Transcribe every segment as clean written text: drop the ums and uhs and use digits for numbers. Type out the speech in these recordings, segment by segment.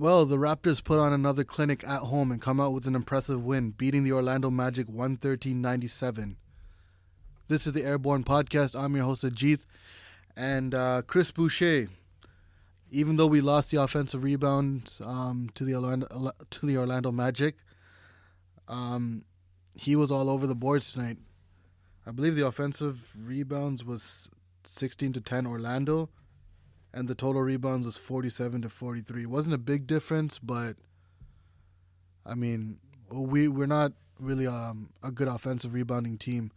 Well, the Raptors put on another clinic at home and come out with an impressive win, beating the Orlando Magic 113-97. This is the Airborne Podcast. I'm your host, Ajith, and Chris Boucher. Even though we lost the offensive rebound to the Orlando Magic, he was all over the boards tonight. I believe the offensive rebounds was 16-10 Orlando, and the total rebounds was 47-43. It wasn't a big difference, but I mean, we're not really a good offensive rebounding team.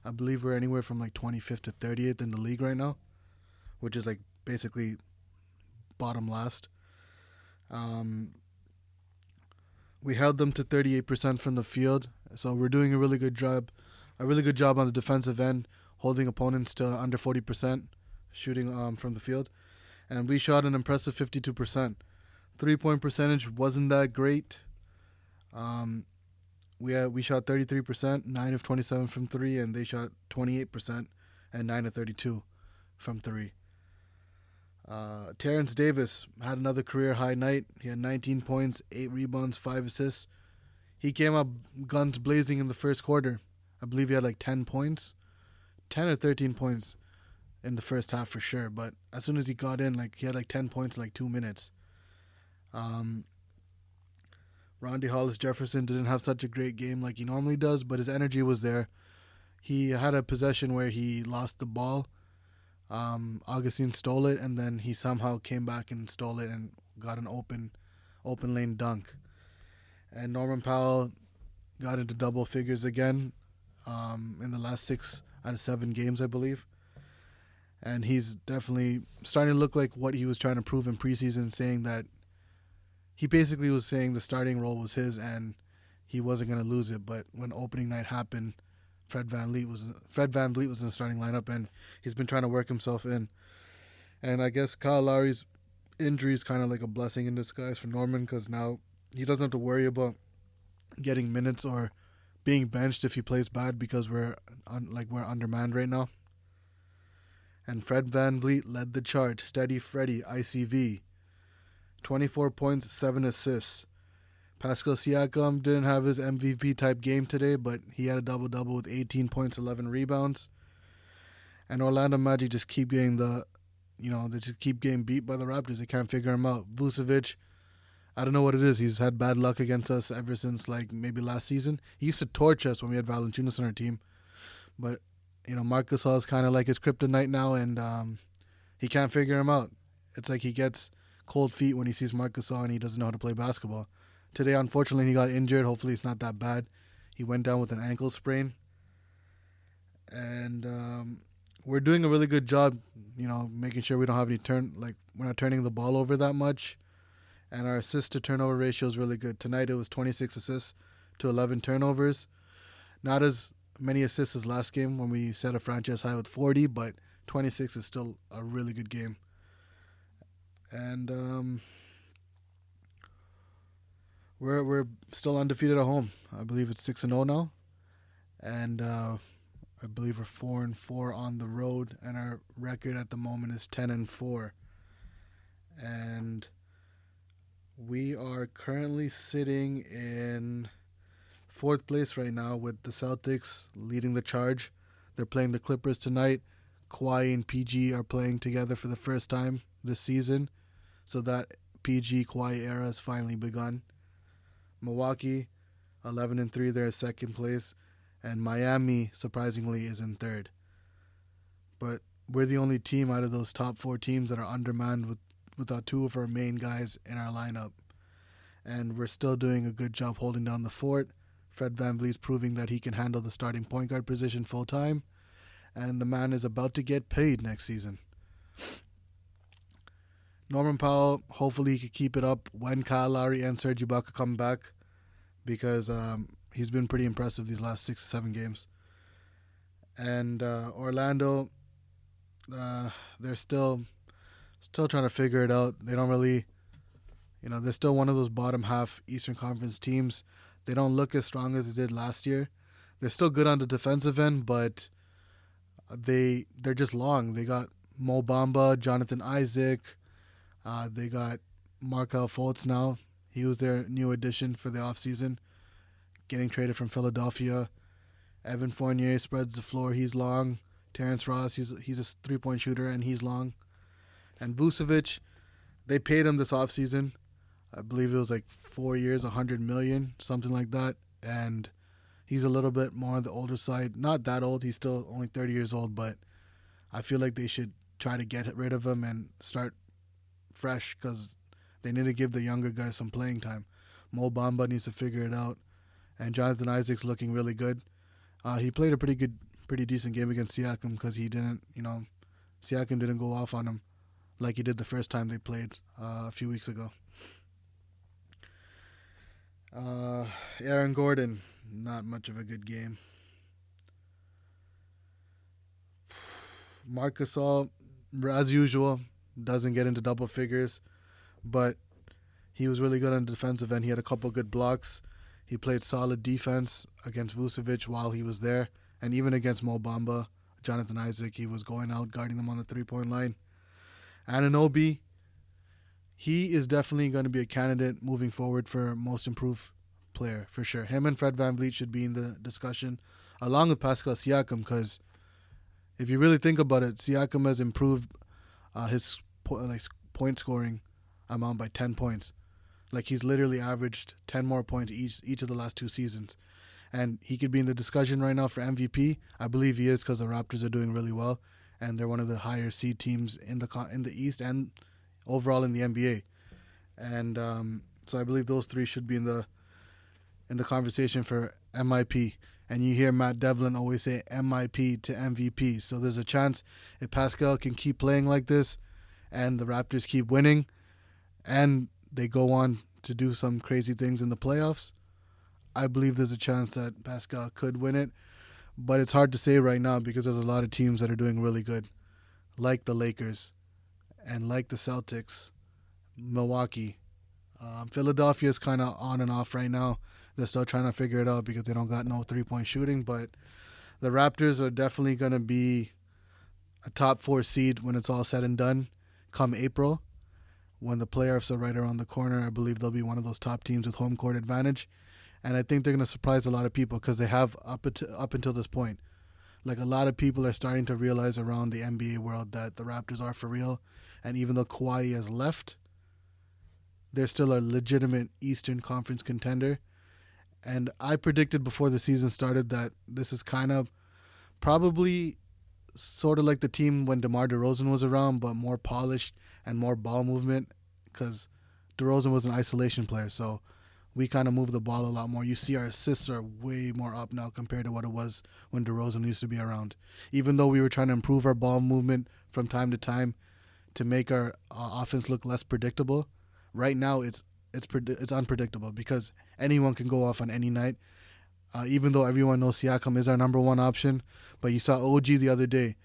I believe we're anywhere from like 25th to 38th in the league right now, which is like basically bottom last. We held them to 38% from the field, so we're doing a really good job on the defensive end, holding opponents to under 40% shooting from the field. And we shot an impressive 52%. 3-point percentage wasn't that great. We shot 33%, 9 of 27 from 3, and they shot 28% and 9 of 32 from 3. Terrence Davis had another career high night. He had 19 points, 8 rebounds, 5 assists. He came up guns blazing in the first quarter. I believe he had like 10 points, 10 or 13 points in the first half for sure. But as soon as he got in, like he had like 10 points in like 2 minutes. Rondae Hollis-Jefferson didn't have such a great game like he normally does, but his energy was there. He had a possession where he lost the ball. Augustine stole it, and then he somehow came back and stole it and got an open lane dunk. And Norman Powell got into double figures again in the last 6 out of 7 games, I believe. And he's definitely starting to look like what he was trying to prove in preseason, saying that he basically was saying the starting role was his and he wasn't going to lose it. But when opening night happened, Fred VanVleet was in the starting lineup, and he's been trying to work himself in. And I guess Kyle Lowry's injury is kind of like a blessing in disguise for Norman, because now he doesn't have to worry about getting minutes or being benched if he plays bad, because we're undermanned right now. And Fred VanVleet led the charge. Steady Freddy, ICV. 24 points, 7 assists. Pascal Siakam didn't have his MVP-type game today, but he had a double-double with 18 points, 11 rebounds. And Orlando Magic just keep getting they just keep getting beat by the Raptors. They can't figure him out. Vucevic, I don't know what it is. He's had bad luck against us ever since like maybe last season. He used to torch us when we had Valanciunas on our team. But, Marc Gasol is kind of like his kryptonite now, and he can't figure him out. It's like he gets cold feet when he sees Marc Gasol and he doesn't know how to play basketball. Today, unfortunately, he got injured. Hopefully, it's not that bad. He went down with an ankle sprain. And we're doing a really good job, making sure we don't have we're not turning the ball over that much. And our assist-to-turnover ratio is really good. Tonight, it was 26 assists to 11 turnovers. Not as many assists as last game when we set a franchise high with 40, but 26 is still a really good game. And we're still undefeated at home. I believe it's 6-0 now, and I believe we're 4-4 on the road, and our record at the moment is 10-4. And we are currently sitting in 4th place right now, with the Celtics leading the charge. They're playing the Clippers tonight. Kawhi and PG are playing together for the first time this season, so that PG-Kawhi era has finally begun. Milwaukee, 11-3, they're in 2nd place. And Miami, surprisingly, is in 3rd. But we're the only team out of those top 4 teams that are undermanned without 2 of our main guys in our lineup. And we're still doing a good job holding down the fort. Fred VanVleet's proving that he can handle the starting point guard position full time. And the man is about to get paid next season. Norman Powell, hopefully he could keep it up when Kyle Lowry and Serge Ibaka come back, because he's been pretty impressive these last 6 or 7 games. And Orlando, they're still trying to figure it out. They don't really, they're still one of those bottom half Eastern Conference teams. They don't look as strong as they did last year. They're still good on the defensive end, but they're just long. They got Mo Bamba, Jonathan Isaac. They got Markel Fultz now. He was their new addition for the offseason, getting traded from Philadelphia. Evan Fournier spreads the floor. He's long. Terrence Ross, he's a three-point shooter, and he's long. And Vucevic, they paid him this offseason. I believe it was like 4 years, $100 million, something like that. And he's a little bit more on the older side. Not that old. He's still only 30 years old, but I feel like they should try to get rid of him and start fresh because they need to give the younger guys some playing time. Mo Bamba needs to figure it out. And Jonathan Isaac's looking really good. He played a pretty decent game against Siakam because Siakam didn't go off on him like he did the first time they played a few weeks ago. Aaron Gordon, not much of a good game. Marc Gasol, as usual, doesn't get into double figures, but he was really good on the defensive end. He had a couple good blocks. He played solid defense against Vucevic while he was there, and even against Mo Bamba, Jonathan Isaac, he was going out guarding them on the three-point line. Anunoby, he is definitely going to be a candidate moving forward for most improved player, for sure. Him and Fred VanVleet should be in the discussion, along with Pascal Siakam, because if you really think about it, Siakam has improved his point scoring amount by 10 points. Like, he's literally averaged 10 more points each of the last 2 seasons. And he could be in the discussion right now for MVP. I believe he is because the Raptors are doing really well, and they're one of the higher seed teams in the East and overall in the NBA. And so I believe those three should be in the conversation for MIP. And you hear Matt Devlin always say MIP to MVP. So there's a chance if Pascal can keep playing like this and the Raptors keep winning and they go on to do some crazy things in the playoffs, I believe there's a chance that Pascal could win it. But it's hard to say right now because there's a lot of teams that are doing really good, like the Lakers and like the Celtics, Milwaukee. Philadelphia is kind of on and off right now. They're still trying to figure it out because they don't got no three-point shooting. But the Raptors are definitely going to be a top 4 seed when it's all said and done come April. When the playoffs are right around the corner, I believe they'll be one of those top teams with home court advantage. And I think they're going to surprise a lot of people because they have up until this point. Like, a lot of people are starting to realize around the NBA world that the Raptors are for real. And even though Kawhi has left, they're still a legitimate Eastern Conference contender. And I predicted before the season started that this is kind of probably sort of like the team when DeMar DeRozan was around, but more polished and more ball movement because DeRozan was an isolation player. So we kind of move the ball a lot more. You see our assists are way more up now compared to what it was when DeRozan used to be around. Even though we were trying to improve our ball movement from time to time to make our offense look less predictable, right now it's unpredictable because anyone can go off on any night. Even though everyone knows Siakam is our number one option, but you saw OG the other day.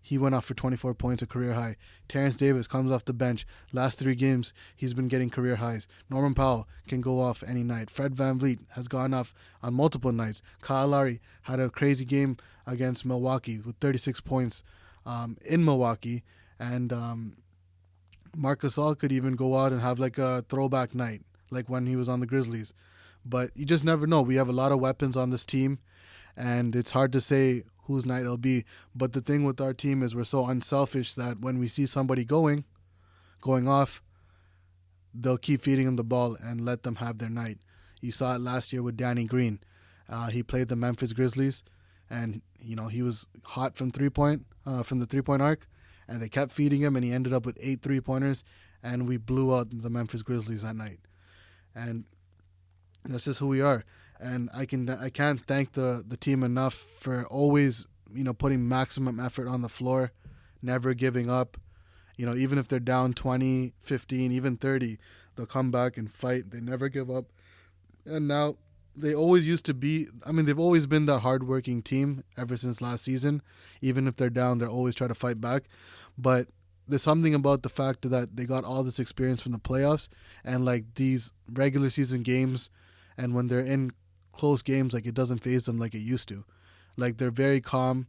He went off for 24 points, a career high. Terrence Davis comes off the bench. Last 3 games, he's been getting career highs. Norman Powell can go off any night. Fred VanVleet has gone off on multiple nights. Kyle Lowry had a crazy game against Milwaukee with 36 points in Milwaukee. And Marc Gasol could even go out and have like a throwback night, like when he was on the Grizzlies. But you just never know. We have a lot of weapons on this team, and it's hard to say whose night it'll be. But the thing with our team is we're so unselfish that when we see somebody going off, they'll keep feeding them the ball and let them have their night. You saw it last year with Danny Green. He played the Memphis Grizzlies, and he was hot from the 3-point arc, and they kept feeding him, and he ended up with 8 3-pointers, and we blew out the Memphis Grizzlies that night. And that's just who we are. And I can't thank the team enough for always, putting maximum effort on the floor, never giving up. Even if they're down 20, 15, even 30, they'll come back and fight. They never give up. And now they always used to be, they've always been that hardworking team ever since last season. Even if they're down, they're always trying to fight back. But there's something about the fact that they got all this experience from the playoffs and like these regular season games, and when they're in close games, like, it doesn't faze them like it used to. Like, they're very calm.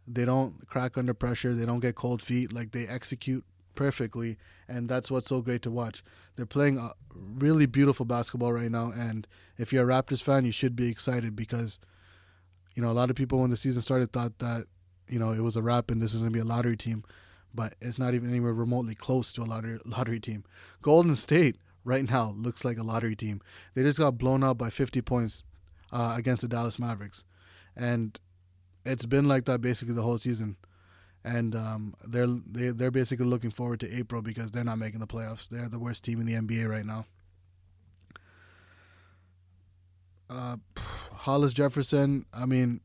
They don't crack under pressure. They don't get cold feet. Like, they execute perfectly, and that's what's so great to watch. They're playing a really beautiful basketball right now, and if you're a Raptors fan, you should be excited because, a lot of people when the season started thought that, it was a wrap and this was going to be a lottery team, but it's not even anywhere remotely close to a lottery team. Golden State right now looks like a lottery team. They just got blown out by 50 points against the Dallas Mavericks, and it's been like that basically the whole season. And they're basically looking forward to April because they're not making the playoffs. They're the worst team in the NBA right now. Hollis Jefferson, I mean,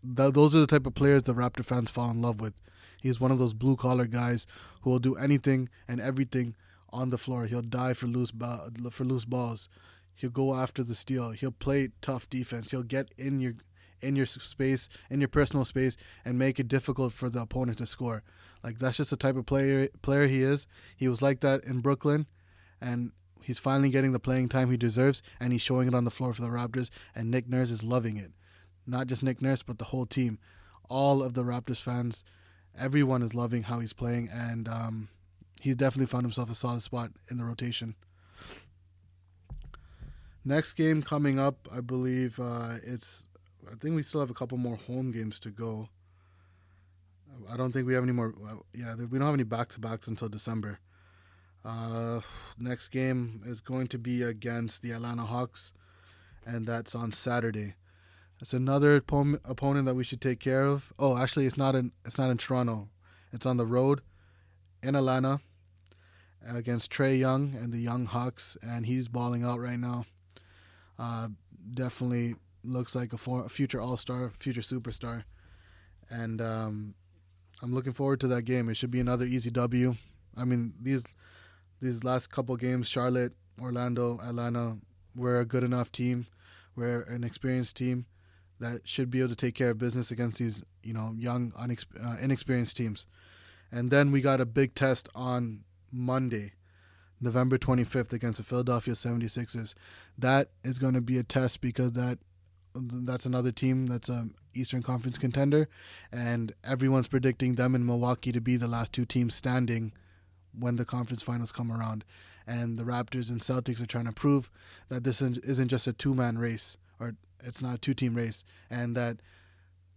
those are the type of players the Raptor fans fall in love with. He's one of those blue-collar guys who will do anything and everything on the floor. He'll die for loose balls. He'll go after the steal. He'll play tough defense. He'll get in your space, in your personal space, and make it difficult for the opponent to score. Like, that's just the type of player he is. He was like that in Brooklyn, and he's finally getting the playing time he deserves, and he's showing it on the floor for the Raptors, and Nick Nurse is loving it. Not just Nick Nurse, but the whole team. All of the Raptors fans, everyone is loving how he's playing, and he's definitely found himself a solid spot in the rotation. Next game coming up, I believe I think we still have a couple more home games to go. I don't think we have any more. We don't have any back-to-backs until December. Next game is going to be against the Atlanta Hawks, and that's on Saturday. It's another opponent that we should take care of. Oh, actually, it's not in Toronto. It's on the road in Atlanta against Trae Young and the Young Hawks, and he's balling out right now. Definitely looks like a future all-star, future superstar, and I'm looking forward to that game. It should be another easy W. I mean, these last couple games, Charlotte, Orlando, Atlanta, we're a good enough team. We're an experienced team that should be able to take care of business against these, young, inexperienced teams. And then we got a big test on Monday, November 25th against the Philadelphia 76ers. That is going to be a test because that's another team that's an Eastern Conference contender, and everyone's predicting them and Milwaukee to be the last two teams standing when the conference finals come around. And the Raptors and Celtics are trying to prove that this isn't just a two-man race, or it's not a two-team race, and that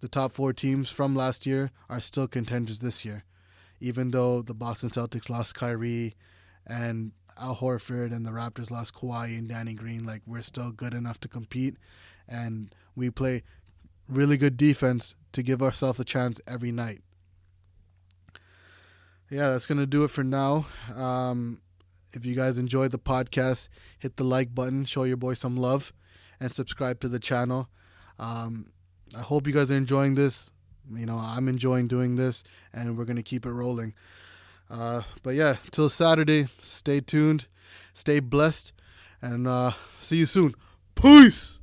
the top four teams from last year are still contenders this year. Even though the Boston Celtics lost Kyrie and Al Horford and the Raptors lost Kawhi and Danny Green, like, we're still good enough to compete, and we play really good defense to give ourselves a chance every night. Yeah, that's going to do it for now. If you guys enjoyed the podcast, hit the like button, show your boy some love, and subscribe to the channel. I hope you guys are enjoying this. I'm enjoying doing this, and we're going to keep it rolling. But yeah, till Saturday, stay tuned, stay blessed, and see you soon. Peace!